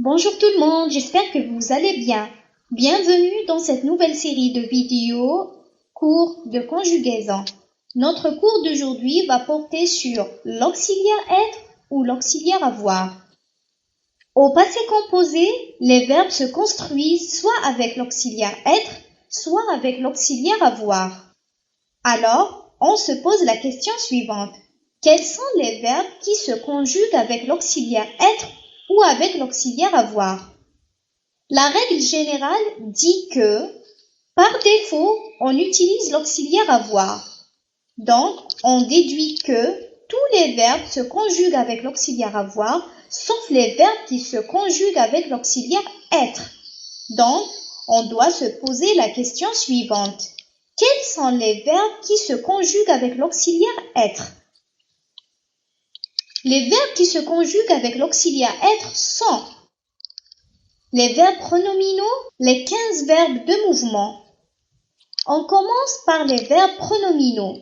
Bonjour tout le monde, j'espère que vous allez bien. Bienvenue dans cette nouvelle série de vidéos cours de conjugaison. Notre cours d'aujourd'hui va porter sur l'auxiliaire être ou l'auxiliaire avoir. Au passé composé, les verbes se construisent soit avec l'auxiliaire être, soit avec l'auxiliaire avoir. Alors, on se pose la question suivante. Quels sont les verbes qui se conjuguent avec l'auxiliaire être ou avec l'auxiliaire avoir? La règle générale dit que, par défaut, on utilise l'auxiliaire avoir. Donc, on déduit que tous les verbes se conjuguent avec l'auxiliaire avoir, sauf les verbes qui se conjuguent avec l'auxiliaire être. Donc, on doit se poser la question suivante. Quels sont les verbes qui se conjuguent avec l'auxiliaire être? Les verbes qui se conjuguent avec l'auxiliaire être sont les verbes pronominaux, les 15 verbes de mouvement. On commence par les verbes pronominaux.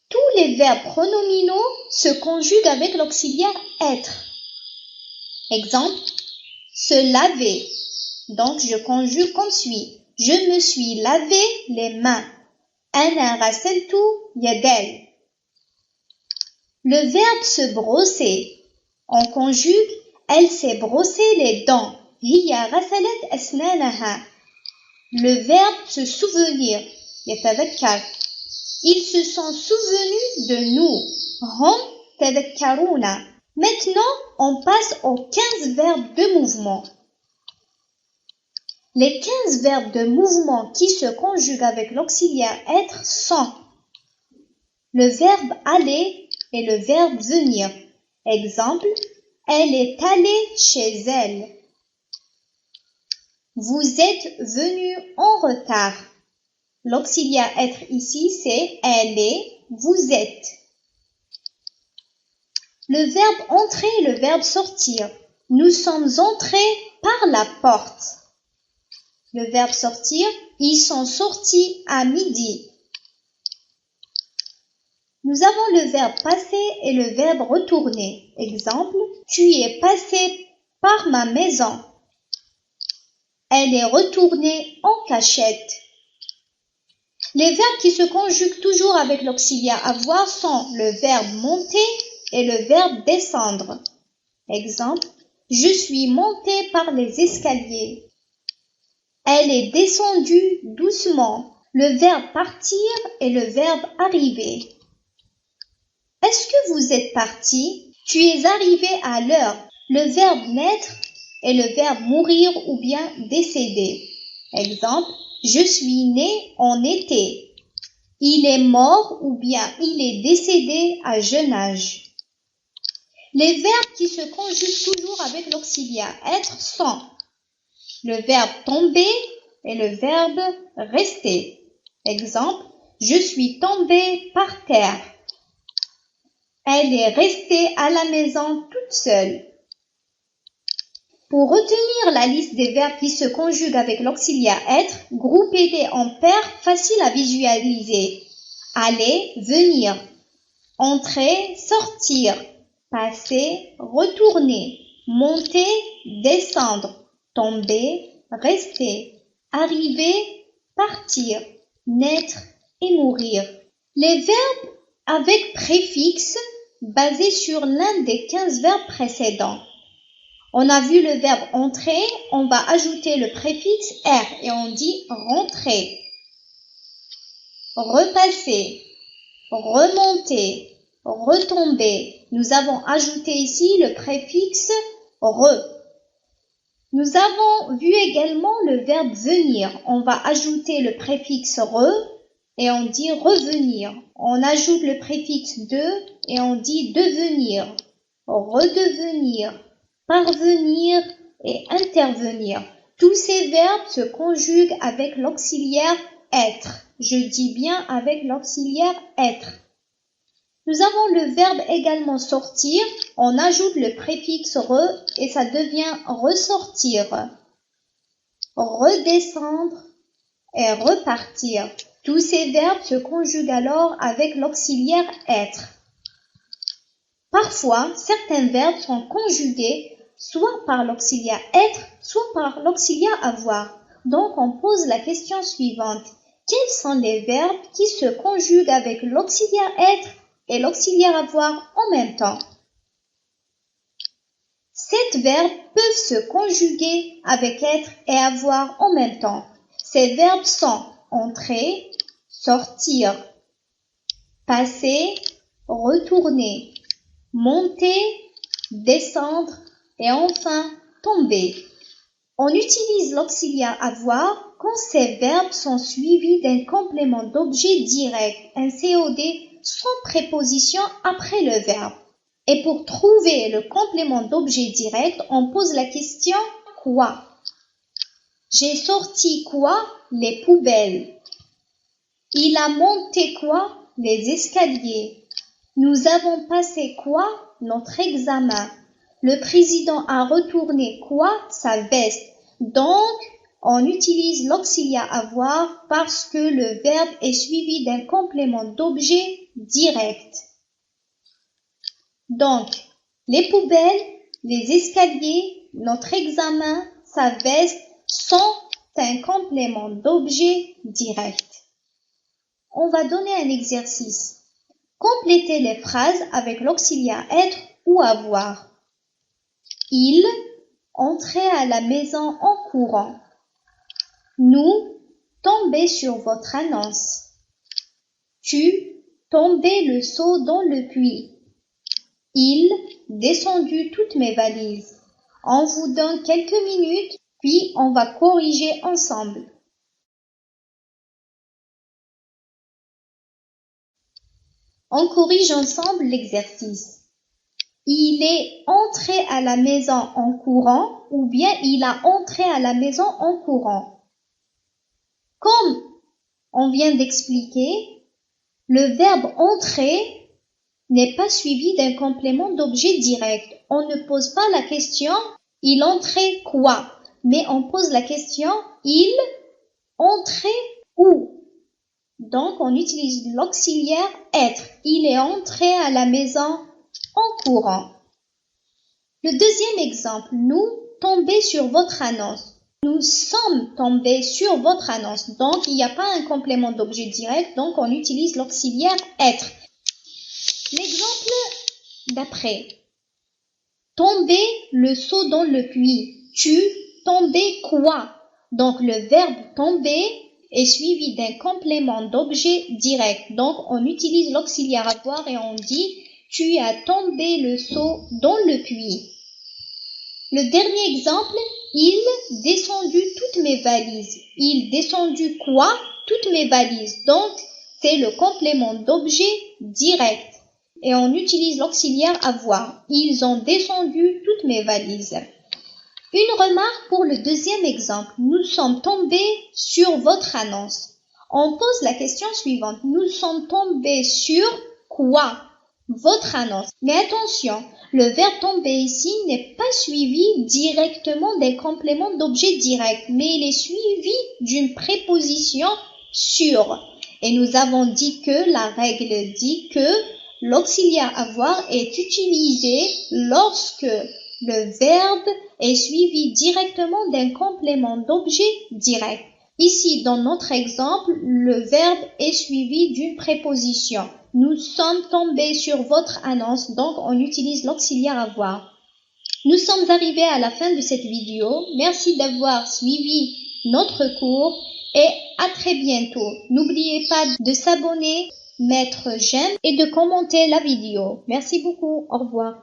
Tous les verbes pronominaux se conjuguent avec l'auxiliaire être. Exemple, se laver. Donc, je conjugue comme suit. Je me suis lavé les mains. أنا غسلت يدي. Le verbe se brosser. On conjugue elle s'est brossé les dents. هي غسلت أسنانها. Le verbe se souvenir. يتذكر. Ils se sont souvenus de nous. هم تذكرون. Maintenant, on passe aux 15 verbes de mouvement. Les 15 verbes de mouvement qui se conjuguent avec l'auxiliaire être sont le verbe aller et le verbe venir. Exemple, elle est allée chez elle. Vous êtes venu en retard. L'auxiliaire être ici, c'est elle est, vous êtes. Le verbe entrer et le verbe sortir. Nous sommes entrés par la porte. Le verbe sortir, ils sont sortis à midi. Nous avons le verbe passer et le verbe retourner. Exemple, tu es passé par ma maison. Elle est retournée en cachette. Les verbes qui se conjuguent toujours avec l'auxiliaire avoir sont le verbe monter et le verbe descendre. Exemple, je suis montée par les escaliers. Elle est descendue doucement. Le verbe partir et le verbe arriver. Est-ce que vous êtes parti? Tu es arrivé à l'heure. Le verbe naître et le verbe mourir ou bien décéder. Exemple, je suis né en été. Il est mort ou bien il est décédé à jeune âge. Les verbes qui se conjuguent toujours avec l'auxiliaire être sont le verbe tomber et le verbe rester. Exemple, je suis tombée par terre. Elle est restée à la maison toute seule. Pour retenir la liste des verbes qui se conjuguent avec l'auxiliaire être, groupez-les en paires faciles à visualiser. Aller, venir. Entrer, sortir. Passer, retourner. Monter, descendre. Tomber, rester. Arriver, partir. Naître et mourir. Les verbes avec préfixe basés sur l'un des 15 verbes précédents. On a vu le verbe entrer, on va ajouter le préfixe R et on dit rentrer. Repasser, remonter, retomber. Nous avons ajouté ici le préfixe re. Nous avons vu également le verbe venir. On va ajouter le préfixe re et on dit revenir. On ajoute le préfixe de et on dit devenir, redevenir, parvenir et intervenir. Tous ces verbes se conjuguent avec l'auxiliaire être. Je dis bien avec l'auxiliaire être. Nous avons le verbe également sortir. On ajoute le préfixe re et ça devient ressortir, redescendre et repartir. Tous ces verbes se conjuguent alors avec l'auxiliaire être. Parfois, certains verbes sont conjugués soit par l'auxiliaire être, soit par l'auxiliaire avoir. Donc, on pose la question suivante. Quels sont les verbes qui se conjuguent avec l'auxiliaire être et l'auxiliaire avoir en même temps? 7 verbes peuvent se conjuguer avec être et avoir en même temps. Ces verbes sont entrer, sortir, passer, retourner, monter, descendre et enfin tomber. On utilise l'auxiliaire avoir quand ces verbes sont suivis d'un complément d'objet direct, un COD, sans préposition après le verbe. Et pour trouver le complément d'objet direct, on pose la question « quoi ?» J'ai sorti quoi? Les poubelles. Il a monté quoi? Les escaliers. Nous avons passé quoi? Notre examen. Le président a retourné quoi? Sa veste. Donc, on utilise l'auxiliaire avoir parce que le verbe est suivi d'un complément d'objet direct. Donc, les poubelles, les escaliers, notre examen, sa veste sont un complément d'objet direct. On va donner un exercice. Complétez les phrases avec l'auxiliaire être ou avoir. Il entrait à la maison en courant. Nous tombés sur votre annonce. Tu tombais le seau dans le puits. Il descendu toutes mes valises. On vous donne quelques minutes, puis on va corriger ensemble. On corrige ensemble l'exercice. Il est entré à la maison en courant ou bien il a entré à la maison en courant. Comme on vient d'expliquer, le verbe entrer n'est pas suivi d'un complément d'objet direct. On ne pose pas la question « il entrait quoi ?» mais on pose la question « il entrait où ?» Donc, on utilise l'auxiliaire être. Il est entré à la maison en courant. Le deuxième exemple, nous tombés sur votre annonce. Nous sommes tombés sur votre annonce. Donc, il n'y a pas un complément d'objet direct. Donc, on utilise l'auxiliaire être. L'exemple d'après. Tomber le seau dans le puits. Tu tombais quoi? Donc, le verbe tomber est suivi d'un complément d'objet direct. Donc, on utilise l'auxiliaire avoir et on dit « Tu as tombé le seau dans le puits ». Le dernier exemple, il descendu toutes mes valises. Il descendu quoi? Toutes mes valises. Donc, c'est le complément d'objet direct. Et on utilise l'auxiliaire avoir. Ils ont descendu toutes mes valises. Une remarque pour le deuxième exemple. Nous sommes tombés sur votre annonce. On pose la question suivante. Nous sommes tombés sur quoi? Votre annonce. Mais attention, le verbe tomber ici n'est pas suivi directement d'un complément d'objet direct, mais il est suivi d'une préposition sur. Et nous avons dit que la règle dit que l'auxiliaire avoir est utilisé lorsque le verbe est suivi directement d'un complément d'objet direct. Ici, dans notre exemple, le verbe est suivi d'une préposition. Nous sommes tombés sur votre annonce, donc on utilise l'auxiliaire avoir. Nous sommes arrivés à la fin de cette vidéo. Merci d'avoir suivi notre cours et à très bientôt. N'oubliez pas de s'abonner, mettre j'aime et de commenter la vidéo. Merci beaucoup. Au revoir.